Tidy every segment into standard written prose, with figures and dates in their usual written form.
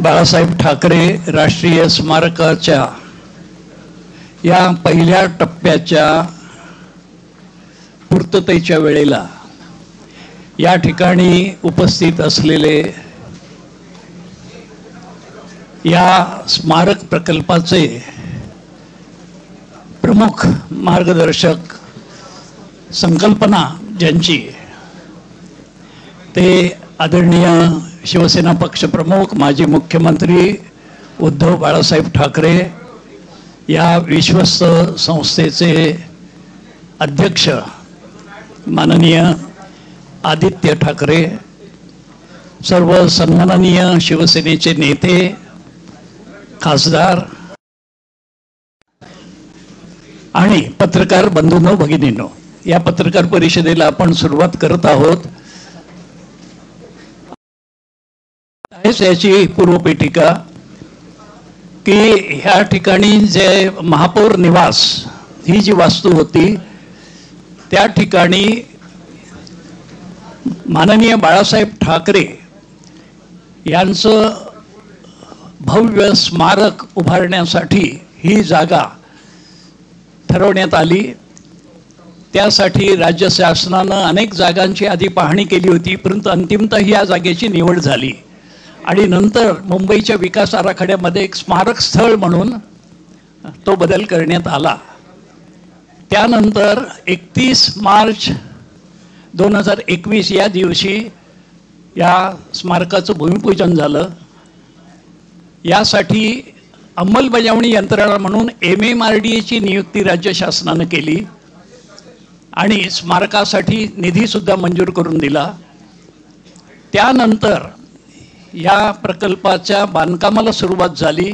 बाळासाहेब ठाकरे राष्ट्रीय स्मारकाच्या या पहिल्या टप्प्याच्या पूर्ततेच्या वेळेला या ठिकाणी उपस्थित असलेले या स्मारक प्रकल्पाचे प्रमुख मार्गदर्शक संकल्पना ज्यांची ते आदरणीय शिवसेना पक्षप्रमुख माजी मुख्यमंत्री उद्धव बाळासाहेब ठाकरे, या विश्वस्त संस्थेचे अध्यक्ष माननीय आदित्य ठाकरे, सर्व सन्माननीय शिवसेनेचे नेते, खासदार आणि पत्रकार बंधूंनो भगिनींनो, या पत्रकार परिषदेला आपण सुरुवात करत आहोत. याची पूर्वपेटिका की ह्या ठिकाणी जे महापौर निवास ही जी वास्तू होती त्या ठिकाणी माननीय बाळासाहेब ठाकरे यांचं भव्य स्मारक उभारण्यासाठी ही जागा ठरवण्यात आली. त्यासाठी राज्य शासनानं अनेक जागांची आधी पाहणी केली होती, परंतु अंतिमतः या जागेची निवड झाली आणि नंतर मुंबईच्या विकास आराखड्यामध्ये एक स्मारक स्थळ म्हणून तो बदल करण्यात आला. त्यानंतर 31 मार्च 2021 या दिवशी या स्मारकाचं भूमिपूजन झालं. यासाठी अंमलबजावणी यंत्रणा म्हणून MMRDAची नियुक्ती राज्य शासनानं केली आणि स्मारकासाठी निधीसुद्धा मंजूर करून दिला. त्यानंतर या प्रकल्पाच्या बांधकामाला सुरुवात झाली.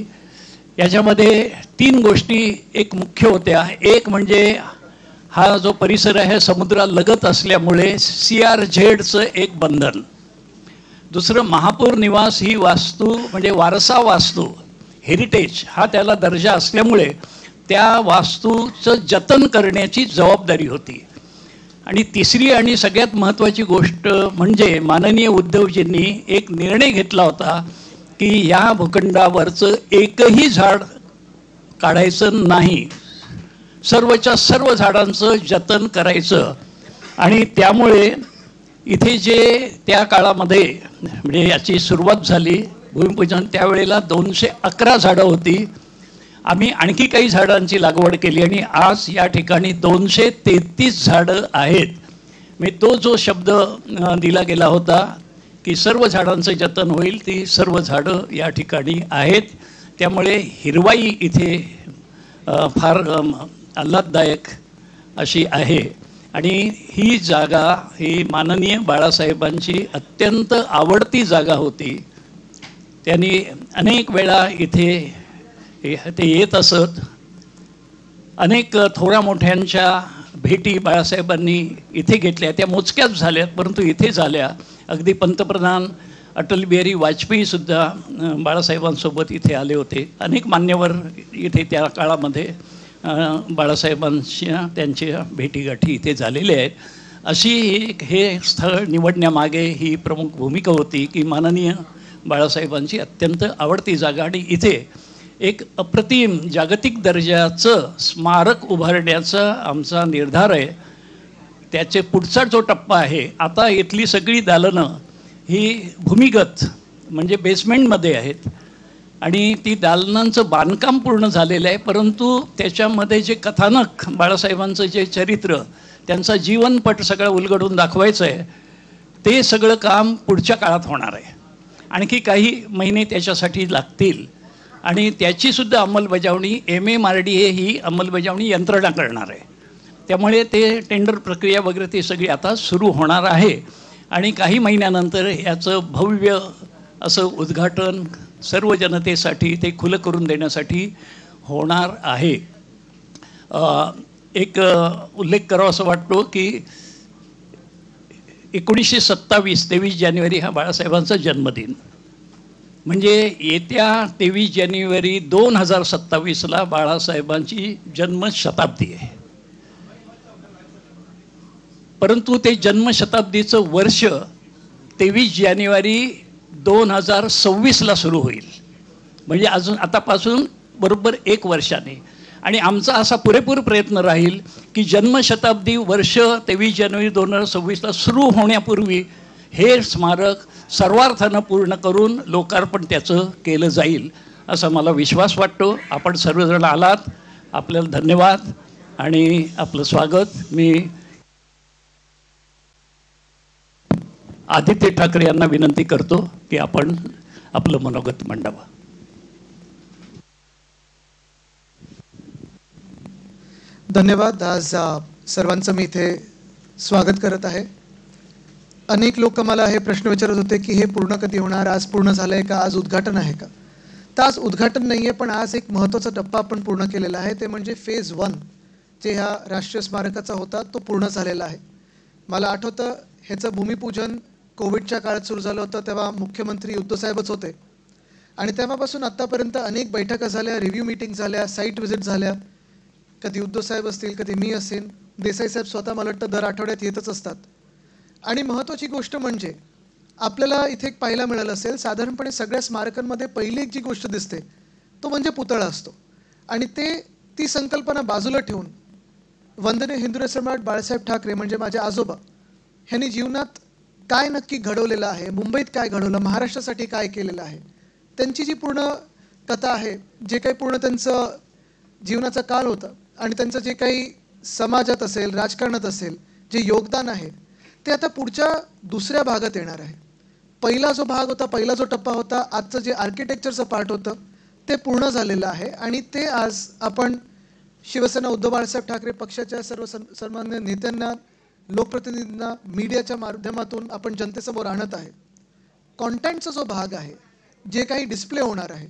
याच्यामध्ये 3 गोष्टी एक मुख्य होत्या. एक म्हणजे हा जो परिसर आहे समुद्रालगत असल्यामुळे CRZचं एक बंधन. दुसरं, महापौर निवास ही वास्तू म्हणजे वारसा वास्तू, हेरिटेज हा त्याला दर्जा असल्यामुळे त्या वास्तूचं जतन करण्याची जबाबदारी होती. आणि तिसरी आणि सगळ्यात महत्त्वाची गोष्ट म्हणजे माननीय उद्धवजींनी एक निर्णय घेतला होता की या भूखंडावरचं एकही झाड काढायचं नाही, सर्वच्या सर्व झाडांचं जतन करायचं. आणि त्यामुळे इथे जे त्या काळामध्ये म्हणजे याची सुरुवात झाली भूमिपूजन त्यावेळेला 211 झाडं होती. आम्ही आणखी काही झाडांची लागवड केली आणि आज या ठिकाणी 233 झाडं आहेत. मी तो जो शब्द दिला गेला होता की सर्व झाडांचं जतन होईल, ती सर्व झाडं या ठिकाणी आहेत. त्यामुळे हिरवाई इथे फार आल्हाददायक अशी आहे. आणि ही जागा ही माननीय बाळासाहेबांची अत्यंत आवडती जागा होती. त्यांनी अनेक वेळा इथे ते येत असत. अनेक थोड्या मोठ्यांच्या भेटी बाळासाहेबांनी इथे घेतल्या. त्या मोजक्याच झाल्या परंतु इथे झाल्या. अगदी पंतप्रधान अटल बिहारी वाजपेयीसुद्धा बाळासाहेबांसोबत इथे आले होते. अनेक मान्यवर इथे त्या काळामध्ये बाळासाहेबांच्या त्यांच्या भेटीगाठी इथे झालेल्या आहेत. अशी हे स्थळ निवडण्यामागे ही प्रमुख भूमिका होती की माननीय बाळासाहेबांची अत्यंत आवडती जागा आणि इथे एक अप्रतिम जागतिक दर्जाचं स्मारक उभारण्याचा आमचा निर्धार आहे. त्याचे पुढचा जो टप्पा आहे, आता इथली सगळी दालनं ही भूमिगत म्हणजे बेसमेंटमध्ये आहेत आणि ती दालनांचं बांधकाम पूर्ण झालेलं आहे. परंतु त्याच्यामध्ये जे कथानक बाळासाहेबांचं जे चरित्र, त्यांचा जीवनपट सगळं उलगडून दाखवायचं आहे, ते सगळं काम पुढच्या काळात होणार आहे. आणखी काही महिने त्याच्यासाठी लागतील आणि त्याचीसुद्धा अंमलबजावणी MMRDA ही अंमलबजावणी यंत्रणा करणार आहे. त्यामुळे ते टेंडर प्रक्रिया वगैरे ते सगळी आता सुरू होणार आहे आणि काही महिन्यानंतर याचं भव्य असं उद्घाटन सर्व जनतेसाठी ते खुलं करून देण्यासाठी होणार आहे. एक उल्लेख करावा असं वाटतो की 1927 23 जानेवारी हा बाळासाहेबांचा जन्मदिन. म्हणजे येत्या 23 जानेवारी 2027ला बाळासाहेबांची जन्मशताब्दी आहे. परंतु ते जन्मशताब्दीचं वर्ष 23 जानेवारी 2026ला सुरू होईल. म्हणजे अजून आतापासून बरोबर 1 वर्षाने. आणि आमचा असा पुरेपूर प्रयत्न राहील की जन्मशताब्दी वर्ष 23 जानेवारी 2026ला सुरू होण्यापूर्वी हे स्मारक सर्वार्थानं पूर्ण करून लोकार्पण त्याचं केलं जाईल असा मला विश्वास वाटतो. आपण सर्वजण आलात, आपल्याला धन्यवाद आणि आपलं स्वागत. मी आदित्य ठाकरे यांना विनंती करतो की आपण आपलं मनोगत मांडावं. धन्यवाद. आज सर्वांचं मी इथे स्वागत करत आहे. अनेक लोक मला हे प्रश्न विचारत होते की हे पूर्ण कधी होणार, आज पूर्ण झालं आहे का, आज उद्घाटन आहे का. तर आज उद्घाटन नाही आहे, पण आज एक महत्त्वाचा टप्पा आपण पूर्ण केलेला आहे. ते म्हणजे फेज 1 जे ह्या राष्ट्रीय स्मारकाचा होता तो पूर्ण झालेला आहे. मला आठवतं ह्याचं भूमिपूजन कोविडच्या काळात सुरू झालं होतं, तेव्हा मुख्यमंत्री उद्धव साहेबच होते. आणि तेव्हापासून आत्तापर्यंत अनेक बैठका झाल्या, रिव्ह्यू मीटिंग झाल्या, साईट व्हिजिट झाल्या. कधी उद्धव साहेब असतील, कधी मी असेन, देसाई साहेब स्वतः मला वाटतं दर आठवड्यात येतच असतात. आणि महत्त्वाची गोष्ट म्हणजे आपल्याला इथे एक पाहायला मिळालं असेल, साधारणपणे सगळ्या स्मारकांमध्ये पहिली एक जी गोष्ट दिसते तो म्हणजे पुतळा असतो. आणि ती संकल्पना बाजूला ठेवून वंदनीय हिंदू सम्राट बाळासाहेब ठाकरे म्हणजे माझे आजोबा ह्यांनी जीवनात काय नक्की घडवलेलं आहे, मुंबईत काय घडवलं, महाराष्ट्रासाठी काय केलेलं आहे, त्यांची जी पूर्ण कथा आहे, जे काही पूर्ण त्यांचं जीवनाचा काळ होता आणि त्यांचं जे काही समाजात असेल, राजकारणात असेल जे योगदान आहे ते आता पुढच्या दुसऱ्या भागात येणार आहे. पहिला जो भाग होता, पहिला जो टप्पा होता, आजचं जे आर्किटेक्चरचं पार्ट होतं ते पूर्ण झालेलं आहे. आणि ते आज आपण शिवसेना उद्धव बाळासाहेब ठाकरे पक्षाच्या सर्व सन्मान्य नेत्यांना, लोकप्रतिनिधींना, मीडियाच्या माध्यमातून आपण जनतेसमोर आणत आहे. कॉन्टेंटचा जो भाग आहे, जे काही डिस्प्ले होणार आहे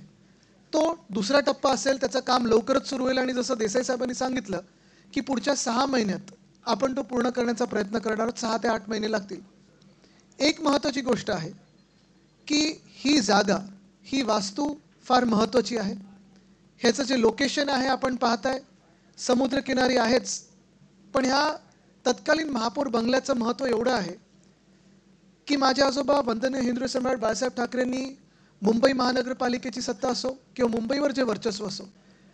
तो दुसरा टप्पा असेल. त्याचं काम लवकरच सुरू होईल आणि जसं देसाई साहेबांनी सांगितलं की पुढच्या 6 महिन्यात आपण तो पूर्ण करण्याचा प्रयत्न करणार आहोत. 6 ते 8 महिने लागतील. एक महत्त्वाची गोष्ट आहे की ही जागा, ही वास्तू फार महत्त्वाची आहे. ह्याचं जे लोकेशन आहे आपण पाहताय, समुद्रकिनारी आहेच, पण ह्या तत्कालीन महापौर बंगल्याचं महत्त्व एवढं आहे की माझे आजोबा वंदनीय हिंदू सम्राट बाळासाहेब ठाकरेंनी मुंबई महानगरपालिकेची सत्ता असो किंवा मुंबईवर जे वर्चस्व असो,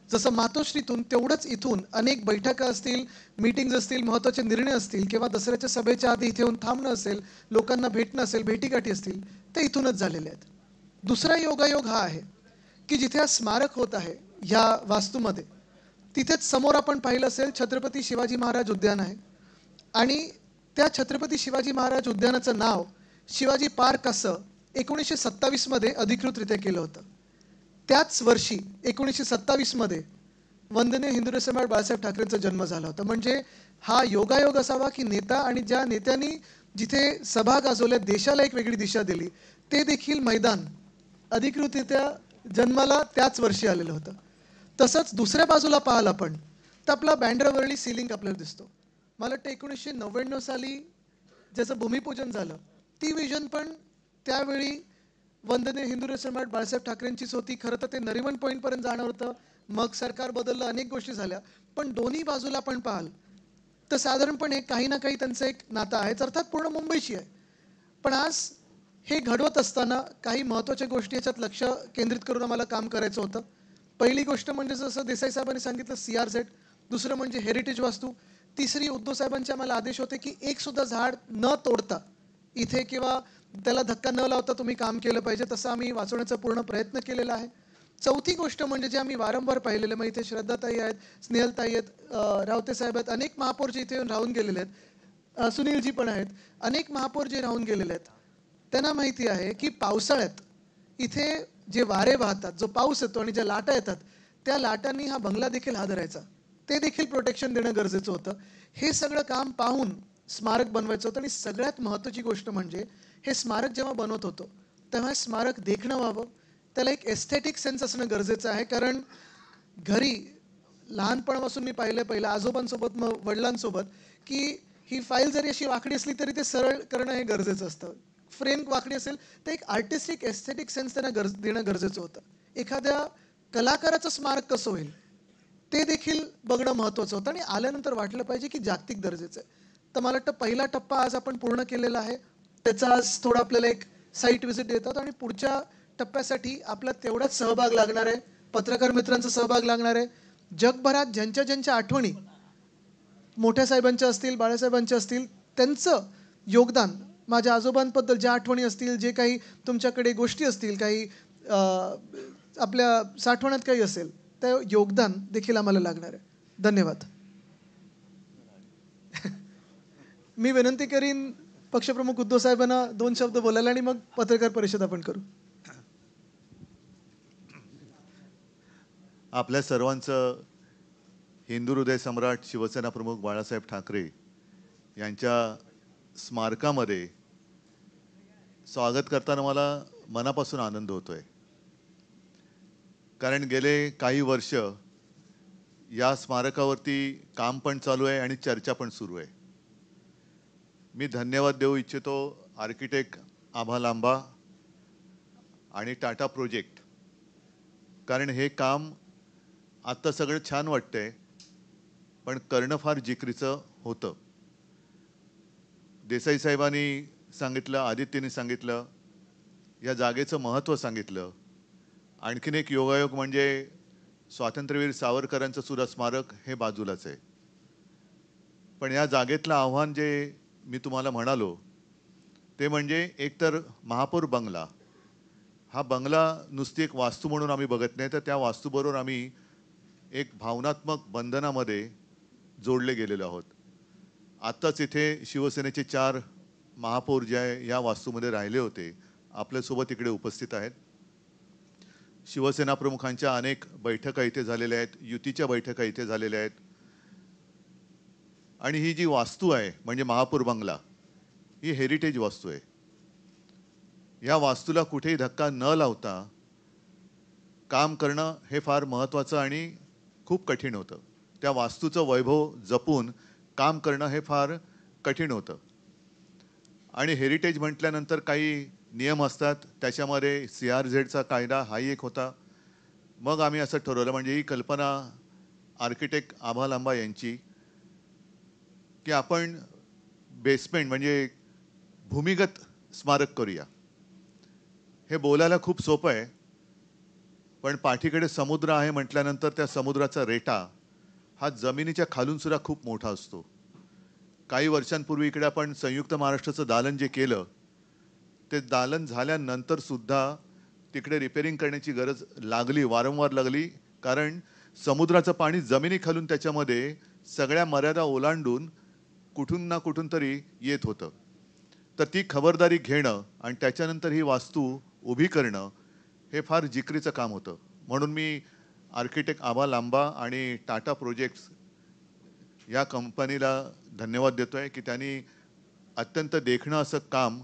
जसं मातोश्रीतून तेवढंच इथून अनेक बैठका असतील, मीटिंग्ज असतील, महत्त्वाचे निर्णय असतील किंवा दसऱ्याच्या सभेच्या आधी इथे येऊन थांबणं असेल, लोकांना भेटणं असेल, भेटीगाठी असतील, ते इथूनच झालेले आहेत. दुसरा योगायोग हा आहे की जिथे हा स्मारक होत आहे ह्या वास्तूमध्ये, तिथेच समोर आपण पाहिलं असेल छत्रपती शिवाजी महाराज उद्यान आहे. आणि त्या छत्रपती शिवाजी महाराज उद्यानाचं नाव शिवाजी पार्क असं 1927 मध्ये अधिकृतरित्या केलं होतं. त्याच वर्षी 1927 मध्ये वंदनीय हिंदू सम्राट बाळासाहेब ठाकरेंचा जन्म झाला होता. म्हणजे हा योगायोग असावा की नेता आणि ज्या नेत्यांनी जिथे सभा गाजवल्या, देशाला एक वेगळी दिशा दिली, ते देखील मैदान अधिकृतरित्या जन्माला त्याच वर्षी आलेलं होतं. तसंच दुसऱ्या बाजूला पाहाल आपण तर आपला बँड्रावरळी सिलिंग आपल्याला दिसतो. मला वाटतं 1999 साली ज्याचं भूमिपूजन झालं, ती विजन पण त्यावेळी वंदनीय हिंदू सम्राट बाळासाहेब ठाकरेंचीच होती. खरं तर ते नरिमन पॉईंटपर्यंत जाणार होतं, मग सरकार बदललं, अनेक गोष्टी झाल्या. पण दोन्ही बाजूला आपण पाहाल तर साधारणपणे काही ना काही त्यांचं एक नातं आहेच, अर्थात पूर्ण मुंबईशी आहे. पण आज हे घडवत असताना काही महत्त्वाच्या गोष्टी याच्यात लक्ष केंद्रित करून आम्हाला काम करायचं होतं. पहिली गोष्ट म्हणजे जसं देसाई साहेबांनी सांगितलं CRZ, दुसरं म्हणजे हेरिटेज वास्तू, तिसरी उद्धव साहेबांचे आम्हाला आदेश होते की एक सुद्धा झाड न तोडता इथे किंवा त्याला धक्का न लावता तुम्ही काम केलं पाहिजे. तसं आम्ही वाचवण्याचा पूर्ण प्रयत्न केलेला आहे. चौथी गोष्ट म्हणजे जे आम्ही वारंवार पाहिलेलं, मग इथे श्रद्धाताई आहेत, स्नेहलताई आहेत, रावते साहेब आहेत, अनेक महापौर जे इथे येऊन राहून गेलेले आहेत, सुनीलजी पण आहेत, अनेक महापौर जे राहून गेलेले आहेत, त्यांना माहिती आहे की पावसाळ्यात इथे जे वारे वाहतात, जो पाऊस येतो आणि ज्या लाटा येतात, त्या लाटांनी हा बंगला देखील हादरायचा, ते देखील प्रोटेक्शन देणं गरजेचं होतं. हे सगळं काम पाहून स्मारक बनवायचं होतं. आणि सगळ्यात महत्त्वाची गोष्ट म्हणजे हे स्मारक जेव्हा बनवत होतो तेव्हा स्मारक देखणं व्हावं, त्याला एक एस्थेटिक सेन्स असणं गरजेचं आहे. कारण घरी लहानपणापासून मी पहिलं आजोबांसोबत, मग वडिलांसोबत, की ही फाईल जरी अशी वाकडी असली तरी ते सरळ करणं हे गरजेचं असतं. फ्रेम वाकडी असेल तर एक आर्टिस्टिक एस्थेटिक सेन्स त्यांना देणं गरजेचं होतं. एखाद्या कलाकाराचं स्मारक कसं होईल ते देखील बघणं महत्त्वाचं होतं. आणि आल्यानंतर वाटलं पाहिजे की जागतिक दर्जाचं आहे. तर मला वाटतं पहिला टप्पा आज आपण पूर्ण केलेला आहे. त्याचा आज थोडा आपल्याला एक साईट व्हिजिट देतात आणि पुढच्या टप्प्यासाठी आपला तेवढाच सहभाग लागणार आहे, पत्रकार मित्रांचा सहभाग लागणार आहे. जगभरात ज्यांच्या ज्यांच्या आठवणी मोठ्या साहेबांच्या असतील, बाळासाहेबांच्या असतील, त्यांचं योगदान, माझ्या आजोबांबद्दल ज्या आठवणी असतील, जे काही तुमच्याकडे गोष्टी असतील, काही आपल्या साठवण्यात काही असेल, ते योगदान देखील आम्हाला लागणार आहे. धन्यवाद. मी विनंती करीन पक्षप्रमुख उद्धव साहेबांना 2 शब्द बोलायला आणि मग पत्रकार परिषद आपण करू. आपल्या सर्वांचं हिंदू हृदय सम्राट शिवसेना प्रमुख बाळासाहेब ठाकरे यांच्या स्मारकामध्ये स्वागत करताना मला मनापासून आनंद होतोय. कारण गेले काही वर्ष या स्मारकावरती काम पण चालू आहे आणि चर्चा पण सुरू आहे. मी धन्यवाद देऊ इच्छितो आर्किटेक्ट आभा लांबा आणि टाटा प्रोजेक्ट, कारण हे काम आत्ता सगळं छान वाटतंय पण करणं फार जिकरीचं होतं. देसाई साहेबांनी सांगितलं, आदित्यने सांगितलं, या जागेचं महत्त्व सांगितलं. आणखीन एक योगायोग म्हणजे स्वातंत्र्यवीर सावरकरांचं सुद्धा स्मारक हे बाजूलाच आहे. पण या जागेतलं आव्हान जे मी तुम्हाला म्हणालो ते म्हणजे एकतर महापौर बंगला. हा बंगला नुसती एक वास्तू म्हणून आम्ही बघत नाही, तर त्या वास्तूबरोबर आम्ही एक भावनात्मक बंधनामध्ये जोडले गेलेलो आहोत. आत्ताच इथे शिवसेनेचे 4 महापौर जे आहे या वास्तूमध्ये राहिले होते, आपल्यासोबत इकडे उपस्थित आहेत. शिवसेना प्रमुखांच्या अनेक बैठका इथे झालेल्या आहेत, युतीच्या बैठका इथे झालेल्या आहेत. आणि ही जी वास्तू आहे म्हणजे महापौर बंगला, ही हेरिटेज वास्तू आहे. या वास्तूला कुठेही धक्का न लावता काम करणं हे फार महत्त्वाचं आणि खूप कठीण होतं. त्या वास्तूचं वैभव जपून काम करणं हे फार कठीण होतं. आणि हेरिटेज म्हटल्यानंतर काही नियम असतात, त्याच्यामध्ये CRZचा कायदा हाही एक होता. मग आम्ही असं ठरवलं, म्हणजे ही कल्पना आर्किटेक्ट आभा लांबा यांची, की आपण बेसमेंट म्हणजे भूमिगत स्मारक करूया. हे बोलायला खूप सोपं आहे, पण पाठीकडे समुद्र आहे म्हटल्यानंतर त्या समुद्राचा रेटा हा जमिनीच्या खालून सुद्धा खूप मोठा असतो. काही वर्षांपूर्वी इकडे आपण संयुक्त महाराष्ट्राचं दालन जे केलं, ते दालन झाल्यानंतर सुद्धा तिकडे रिपेअरिंग करण्याची गरज लागली, वारंवार लागली. कारण समुद्राचं पाणी जमिनीखालून त्याच्यामध्ये सगळ्या मर्यादा ओलांडून कुठून ना कुठून तरी येत होतं. तर ती खबरदारी घेणं आणि त्याच्यानंतर ही वास्तू उभी करणं हे फार जिकरीचं काम होतं. म्हणून मी आर्किटेक्ट आभा लांबा आणि टाटा प्रोजेक्ट्स या कंपनीला धन्यवाद देतोय की त्यांनी अत्यंत देखणं असं काम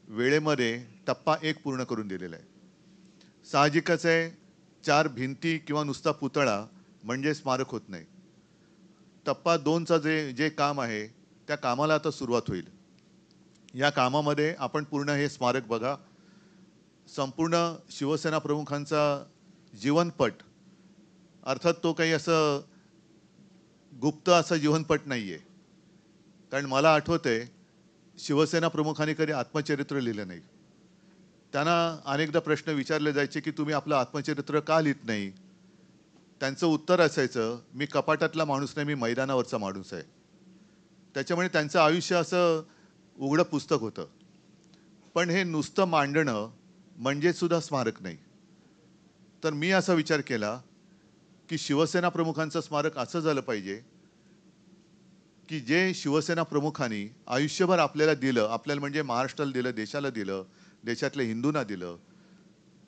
वेळेमध्ये टप्पा 1 पूर्ण करून दिलेलं आहे. साहजिकच आहे, 4 भिंती किंवा नुसता पुतळा म्हणजे स्मारक होत नाही. टप्पा 2चा जे काम आहे त्या कामाला आता सुरुवात होईल. या कामामध्ये आपण पूर्ण हे स्मारक बघा. संपूर्ण शिवसेना प्रमुखांचा जीवनपट, अर्थात तो काही असं गुप्त असा जीवनपट नाही आहे. कारण मला आठवतंय शिवसेना प्रमुखांनी कधी आत्मचरित्र लिहिलं नाही. त्यांना अनेकदा प्रश्न विचारले जायचे की तुम्ही आपलं आत्मचरित्र का लिहित नाही. त्यांचं उत्तर असायचं, मी कपाटातला माणूस नाही, मी मैदानावरचा माणूस आहे. त्याच्यामुळे त्यांचं आयुष्य असं उघडं पुस्तक होतं. पण हे नुसतं मांडणं म्हणजे सुद्धा स्मारक नाही. तर मी असा विचार केला की शिवसेना प्रमुखांचं स्मारक असं झालं पाहिजे की जे शिवसेना प्रमुखांनी आयुष्यभर आपल्याला दिलं, आपल्याला म्हणजे महाराष्ट्राला दिलं, देशाला दिलं, देशातल्या हिंदूंना दिलं,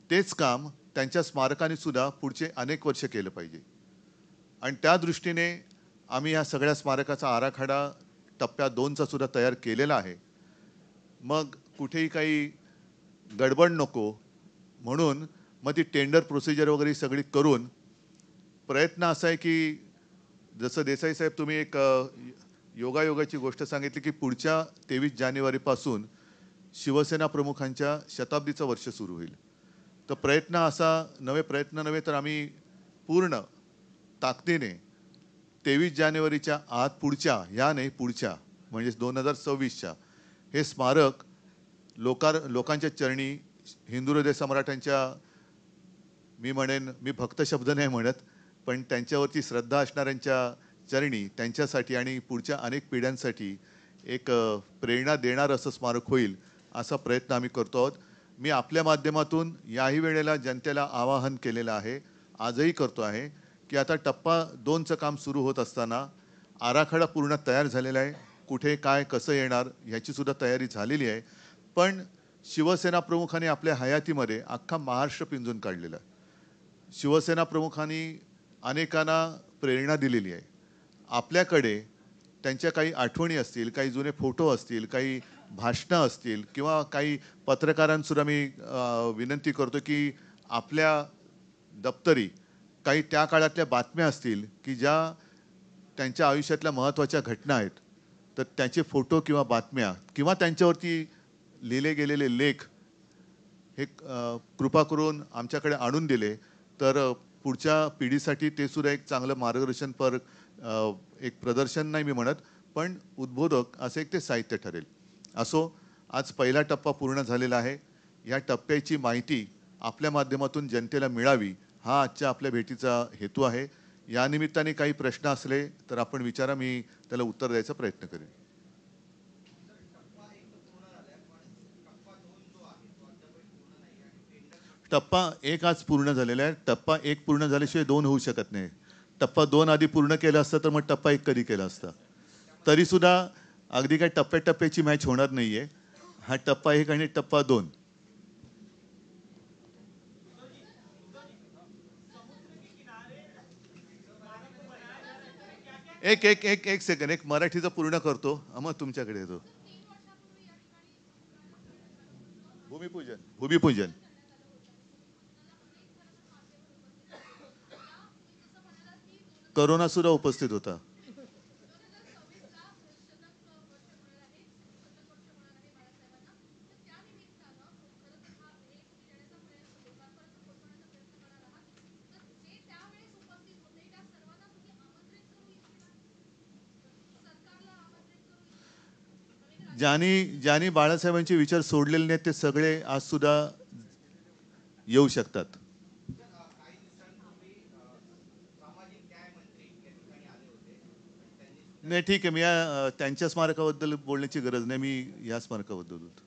तेच काम त्यांच्या स्मारकाने सुद्धा पुढचे अनेक वर्ष केलं पाहिजे. आणि त्या दृष्टीने आम्ही या सगळ्या स्मारकाचा आराखडा टप्प्या 2चा सुद्धा तयार केलेला आहे. मग कुठेही काही गडबड नको म्हणून मग ती टेंडर प्रोसिजर वगैरे सगळी करून प्रयत्न असा आहे की जसं देसाई साहेब तुम्ही एक योगायोगाची गोष्ट सांगितली की पुढच्या 23 जानेवारीपासून शिवसेना प्रमुखांच्या शताब्दीचं वर्ष सुरू होईल. तर प्रयत्न असा प्रयत्न नव्हे तर आम्ही पूर्ण ताकदीने 23 जानेवारीच्या आत पुढच्या, या नाही पुढच्या म्हणजे 2026च्या हे स्मारक लोकांच्या चरणी हिंदू हृदय सम्राटांच्या, मी म्हणेन, मी भक्त शब्द नाही म्हणत, पण त्यांच्यावरती श्रद्धा असणाऱ्यांच्या चरणी त्यांच्यासाठी आणि पुढच्या अनेक पिढ्यांसाठी एक प्रेरणा देणार असं स्मारक होईल असा प्रयत्न आम्ही करतो आहोत. मी आपल्या माध्यमातून याही वेळेला जनतेला आवाहन केलेलं आहे, आजही करतो आहे, की आता टप्पा 2चं काम सुरू होत असताना आराखडा पूर्ण तयार झालेला आहे. कुठे काय कसं येणार ह्याची सुद्धा तयारी झालेली आहे. पण शिवसेना प्रमुखांनी आपल्या हयातीमध्ये अख्खा महाराष्ट्र पिंजून काढलेला आहे. शिवसेना प्रमुखांनी अनेकांना प्रेरणा दिलेली आहे. आपल्याकडे त्यांच्या काही आठवणी असतील, काही जुने फोटो असतील, काही भाषणं असतील किंवा काही पत्रकारांसुद्धा मी विनंती करतो की आपल्या दप्तरी काही त्या काळातल्या बातम्या असतील की ज्या त्यांच्या आयुष्यातल्या महत्त्वाच्या घटना आहेत, तर त्याचे फोटो किंवा बातम्या किंवा त्यांच्यावरती लिहिले गेलेले लेख हे कृपा करून आमच्याकडे आणून दिले तर पुढच्या पिढीसाठी ते सुद्धा एक चांगलं मार्गदर्शनपर एक प्रदर्शन नाही मी म्हणत, पण उद्बोधक असं एक ते साहित्य ठरेल. असो, आज पहिला टप्पा पूर्ण झालेला आहे. या टप्प्याची माहिती आपल्या माध्यमातून जनतेला मिळावी हा आजच्या आपल्या भेटीचा हेतू आहे. या निमित्ताने काही प्रश्न असले तर आपण विचारा, मी त्याला उत्तर द्यायचा प्रयत्न करेन. टप्पा 1 आज पूर्ण झालेला आहे. टप्पा 1 पूर्ण झाल्याशिवाय 2 होऊ शकत नाही. टप्पा 2 आधी पूर्ण केला असता तर मग टप्पा 1 कधी केला असता. तरी सुद्धा अगदी काही टप्प्याटप्प्याची मॅच होणार नाहीये. हा टप्पा 1 आणि टप्पा 2. एक सेकंड, एक मराठीचं पूर्ण करतो मग तुमच्याकडे येतो. भूमिपूजन करोना सुद्धा उपस्थित होता. ज्यांनी बाळासाहेबांचे विचार सोडलेले नाहीत ते सगळे आज सुद्धा येऊ शकतात. नाही, ठीक आहे. मी त्यांच्या स्मारकाबद्दल बोलण्याची गरज नाही, मी या स्मारकाबद्दल बोलतो.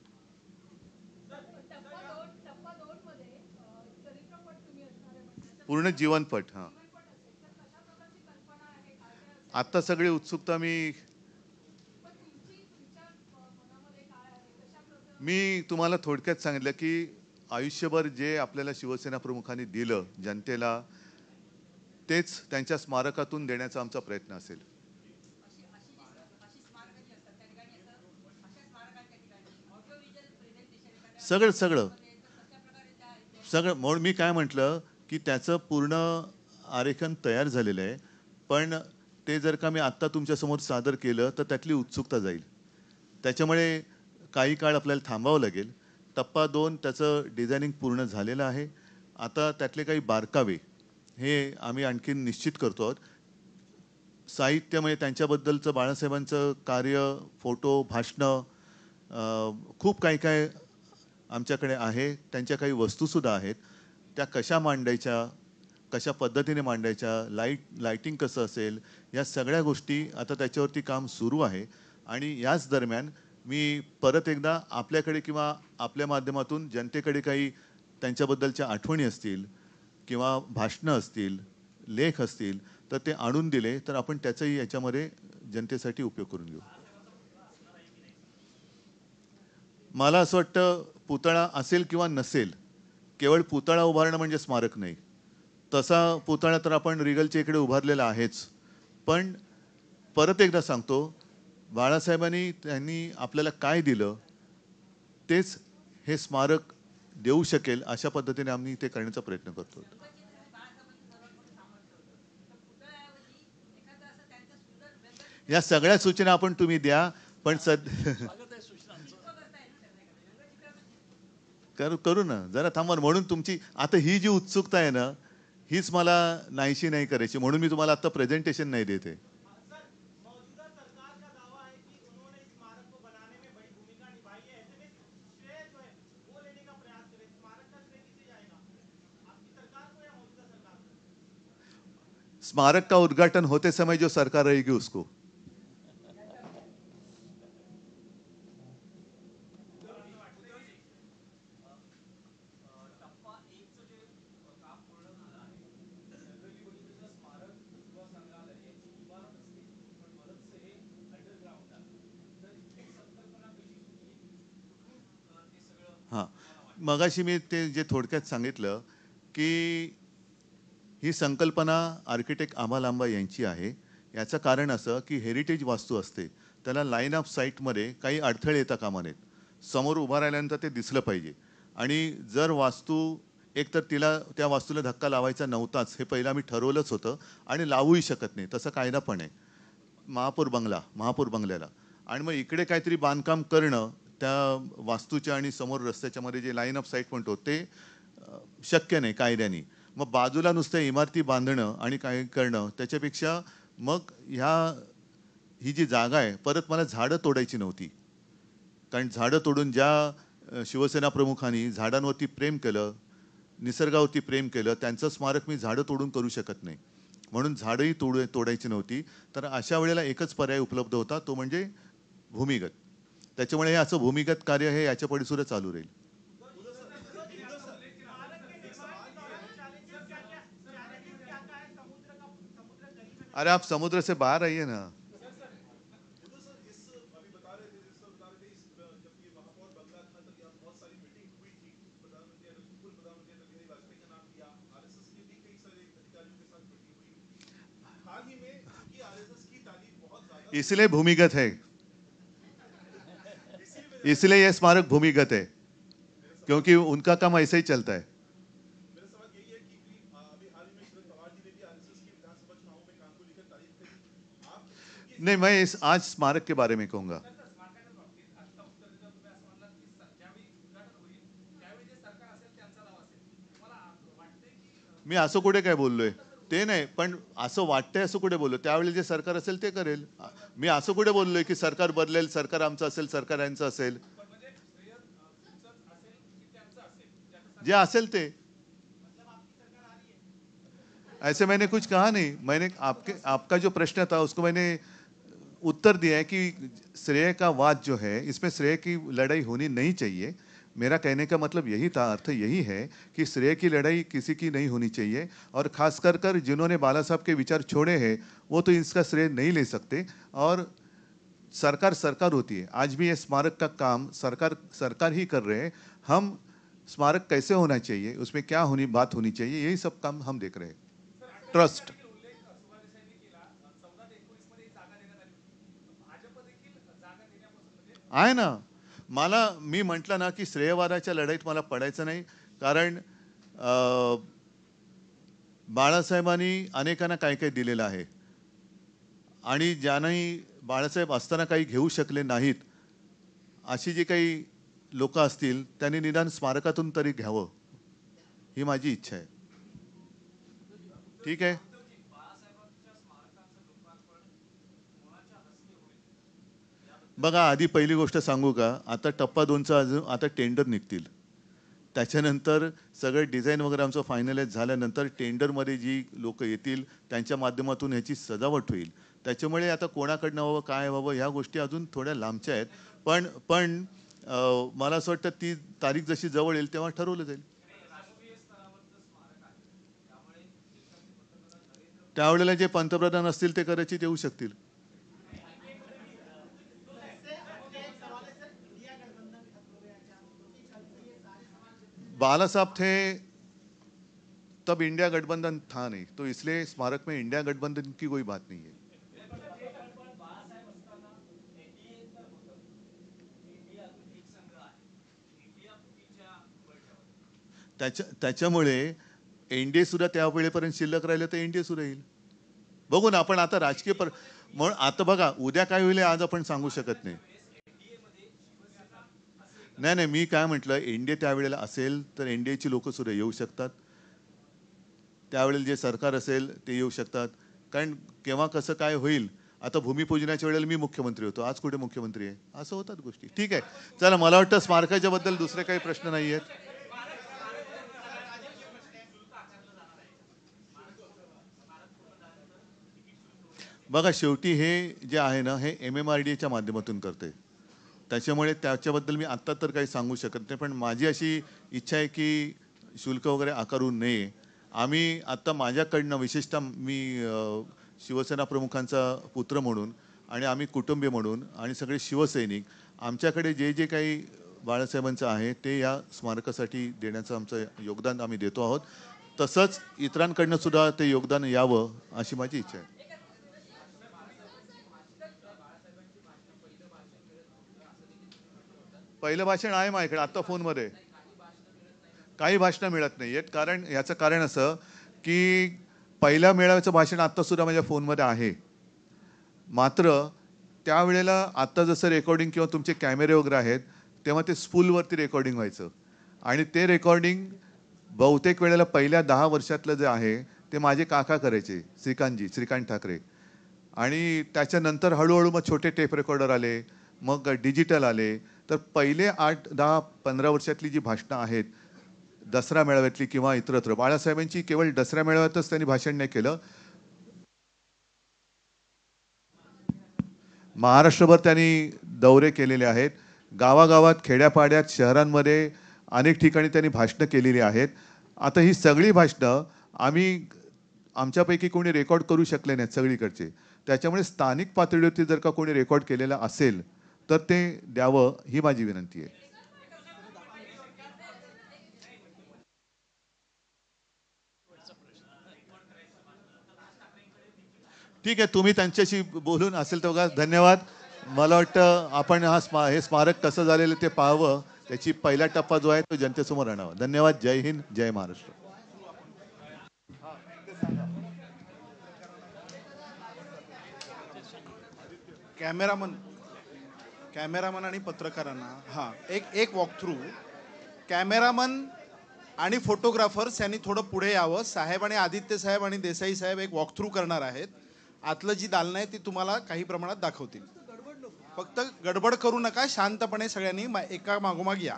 पूर्ण जीवनपट. हां, आता सगळी उत्सुकता मी तुम्हाला थोडक्यात सांगितलं की आयुष्यभर जे आपल्याला शिवसेना प्रमुखांनी दिलं जनतेला, तेच त्यांच्या स्मारकातून देण्याचा आमचा प्रयत्न असेल. सगळं सगळं सगळं म्हणून मी काय म्हटलं की त्याचं पूर्ण आरेखन तयार झालेलं आहे. पण ते जर का मी आत्ता तुमच्यासमोर सादर केलं तर त्यातली उत्सुकता जाईल. त्याच्यामुळे काही काळ आपल्याला थांबावं लागेल. टप्पा 2 त्याचं डिझायनिंग पूर्ण झालेलं आहे. आता त्यातले काही बारकावे हे आम्ही आणखीन निश्चित करतो आहोत. साहित्य म्हणजे त्यांच्याबद्दलचं बाळासाहेबांचं कार्य, फोटो, भाषणं, खूप काही काय आमच्याकडे आहे. त्यांच्या काही वस्तूसुद्धा आहेत. त्या कशा मांडायच्या, कशा पद्धतीने मांडायच्या, लाईटिंग कसं असेल, या सगळ्या गोष्टी आता त्याच्यावरती काम सुरू आहे. आणि याच दरम्यान मी परत एकदा आपल्याकडे किंवा आपल्या माध्यमातून जनतेकडे काही त्यांच्याबद्दलच्या आठवणी असतील किंवा भाषणं असतील, लेख असतील तर ते आणून दिले तर आपण त्याचाही याच्यामध्ये जनतेसाठी उपयोग करून घेऊ. मला असं वाटतं पुतळा असेल किंवा नसेल, केवळ पुतळा उभारणं म्हणजे स्मारक नाही. तसा पुतळा तर आपण रिगलच्या इकडे उभारलेला आहेच. पण परत एकदा सांगतो, बाळासाहेबांनी त्यांनी आपल्याला काय दिलं तेच हे स्मारक देऊ शकेल अशा पद्धतीने आम्ही ते करण्याचा प्रयत्न करतो. या सगळ्या सूचना आपण तुम्ही द्या, पण करू ना, जरा थांबा. म्हणून तुमची आता ही जी उत्सुकता आहे ना, हीच मला नाहीशी नाही करायची. म्हणून मी तुम्हाला आता प्रेझेंटेशन नाही देते. स्मारक का उद्घाटन होते समय जो सरकार रहेगी उसको। हां, मगाशी मी ते जे थोडक्यात सांगितलं की ही संकल्पना आर्किटेक्ट आभा लांबा यांची आहे। याचं कारण असं की हेरिटेज वास्तू असते त्याला लाईन ऑफ साईटमध्ये काही अडथळे येता कामा नयेत। समोर उभा राहिल्यानंतर ते दिसलं पाहिजे आणि जर वास्तू एकतर तिला त्या वास्तूला धक्का लावायचा नव्हताच हे पहिलं आम्ही ठरवलंच होतं आणि लावूही शकत नाही तसा कायदा पण आहे महापौर बंगल्याला। आणि मग इकडे काहीतरी बांधकाम करणं त्या वास्तूच्या आणि समोर रस्त्याच्या मध्ये जे लाईन ऑफ साईट म्हणतो ते शक्य नाही कायद्याने। मग बाजूला नुसत्या इमारती बांधणं आणि काय करणं त्याच्यापेक्षा मग ही जी जागा आहे परत मला झाडं तोडायची नव्हती। कारण झाडं तोडून ज्या शिवसेना प्रमुखांनी झाडांवरती प्रेम केलं, निसर्गावरती प्रेम केलं, त्यांचं स्मारक मी झाडं तोडून करू शकत नाही। म्हणून झाडंही तोडायची नव्हती। तर अशा वेळेला एकच पर्याय उपलब्ध होता तो म्हणजे भूमिगत। त्याच्यामुळे हे असं भूमिगत कार्य हे याच्या पुढे सुद्धा चालू राहील। अरे आप समुद्र से बाहर आइए ना। इसलिए भूमिगत है, इसलिए यह स्मारक भूमिगत है क्योंकि उनका काम ऐसे ही चलता है। नहीं, मैं आज स्मारक के बारे में कहूंगा। मी असं कुठे काय बोललोय ते नाही, पण असं वाटतंय असं कुठे बोललो त्यावेळी जे सरकार असेल ते करेल। मी असं कुठे बोललोय की सरकार बदलेल, सरकार आमचं असेल, सरकार यांचं असेल। जे असेल ते। ऐसे मैंने कुछ कहा नहीं। मैंने आपका जो प्रश्न था उसको मैंने उत्तर दिया है कि श्रेय का वाद जो है इसमें श्रेय की लड़ाई होनी नहीं चाहिए। मेरा कहने का मतलब यही था, अर्थ यही है कि श्रेय की लड़ाई किसी की नहीं होनी चाहिए। और खास कर जिन्होंने बाला साहब के विचार छोड़े हैं वो तो इसका श्रेय नहीं ले सकते। और सरकार होती है। आज भी ये स्मारक का काम सरकार ही कर रहे हैं। हम स्मारक कैसे होना चाहिए, उसमें क्या बात होनी चाहिए, यही सब काम हम देख रहे हैं। ट्रस्ट आहे ना। मी म्हटलं ना की श्रेयवादाच्या लढाईत मला पडायचं नाही। कारण बाळासाहेबांनी अनेकांना काय काय दिलेलं आहे आणि ज्यांनी बाळासाहेब असताना काही घेऊ शकले नाहीत अशी जी काही लोक असतील त्यांनी निदान स्मारकातून तरी घ्यावं ही माझी इच्छा आहे। ठीक आहे। बघा आधी पहिली गोष्ट सांगू का, आता टप्पा 2चा अजून आता टेंडर निघतील। त्याच्यानंतर सगळं डिझाईन वगैरे आमचं फायनलाइज झाल्यानंतर टेंडरमध्ये जी लोक येतील त्यांच्या माध्यमातून ह्याची सजावट होईल। त्याच्यामुळे आता कोणाकडनं व्हावं काय व्हावं ह्या गोष्टी अजून थोड्या लांबच्या आहेत। पण मला असं वाटतं ती तारीख जशी जवळ येईल तेव्हा ठरवलं जाईल। त्यावेळेला जे पंतप्रधान असतील ते कदाचित येऊ शकतील। बाला साहब थे तब इंडिया गठबंधन था नहीं, तो इसलिए स्मारक में इंडिया गठबंधन की कोई बात नहीं है। त्याच्यामुळे एनडीए सुद्धा त्या वेळेपर्यंत शिल्लक राहिलं तर एनडीए सुद्धा येईल। बघू ना आपण आता राजकीय म्हणून आता बघा उद्या काय होईल आज आपण सांगू शकत नाही। नाही मी काय म्हटलं, एनडीए त्यावेळेला असेल तर एनडीएची लोक सुद्धा येऊ शकतात। त्यावेळेला जे सरकार असेल ते येऊ शकतात। कारण केव्हा कसं काय होईल, आता भूमिपूजनाच्या वेळेला मी मुख्यमंत्री होतो, आज कुठे मुख्यमंत्री आहे, असं होतात गोष्टी। ठीक आहे, चला मला वाटतं स्मारकाच्या बद्दल दुसरे काही प्रश्न नाही आहेत। बघा शेवटी हे जे आहे ना हे MMRDAच्या माध्यमातून करते, त्याच्यामुळे त्याच्याबद्दल मी आत्ता तर काही सांगू शकत नाही, पण माझी अशी इच्छा आहे की शुल्क वगैरे आकारू नये. आम्ही आत्ता माझ्याकडनं विशेषतः मी शिवसेना प्रमुखांचा पुत्र म्हणून आणि आम्ही कुटुंबीय म्हणून आणि सगळे शिवसैनिक आमच्याकडे जे जे काही बाळासाहेबांचं आहे ते या स्मारकासाठी देण्याचं आमचं योगदान आम्ही देतो आहोत. तसंच इतरांकडनं सुद्धा ते योगदान यावं अशी माझी इच्छा आहे. पहिलं भाषण आहे माझ्याकडे आत्ता फोनमध्ये. काही भाषणं मिळत नाही आहेत, कारण याचं कारण असं की पहिल्या मेळाव्याचं भाषण आत्तासुद्धा माझ्या फोनमध्ये आहे. मात्र त्यावेळेला आत्ता जसं रेकॉर्डिंग किंवा तुमचे कॅमेरे वगैरे आहेत तेव्हा ते स्पूलवरती रेकॉर्डिंग व्हायचं आणि ते रेकॉर्डिंग बहुतेक वेळेला पहिल्या 10 वर्षातलं जे आहे ते माझे काका करायचे, श्रीकांत ठाकरे. आणि त्याच्यानंतर हळूहळू मग छोटे टेप रेकॉर्डर आले, मग डिजिटल आले. तर पहिले 8, 10, 15 वर्षातली जी भाषणं आहेत दसरा मेळाव्यातली किंवा इतरत्र, बाळासाहेबांची केवळ दसरा मेळाव्यातच त्यांनी भाषण नाही केलं, महाराष्ट्रभर त्यांनी दौरे केलेले आहेत. गावागावात, खेड्यापाड्यात, शहरांमध्ये अनेक ठिकाणी त्यांनी भाषणं केलेली आहेत. आता ही सगळी भाषणं आमच्यापैकी कोणी रेकॉर्ड करू शकले नाहीत सगळीकडचे. त्याच्यामुळे स्थानिक पातळीवरती जर का कोणी रेकॉर्ड केलेलं असेल तर ते द्यावं ही माझी विनंती आहे. ठीक आहे, तुम्ही त्यांच्याशी बोलून असेल तर बघा. धन्यवाद. मला वाटतं आपण हे स्मारक कसं झालेलं ते पाहावं, त्याची पहिला टप्पा जो आहे तो जनतेसमोर आणावा. धन्यवाद. जय हिंद, जय महाराष्ट्र. कॅमेरामन आणि पत्रकारांना एक वॉक थ्रू. कॅमेरामन आणि फोटोग्राफर्स यांनी थोडं पुढे यावं. साहेब आणि आदित्य साहेब आणि देसाई साहेब एक वॉक थ्रू करणार आहेत. आतलं जी दालनं आहे ती तुम्हाला काही प्रमाणात दाखवतील. फक्त गडबड करू नका, शांतपणे सगळ्यांनी एका मागोमाग या.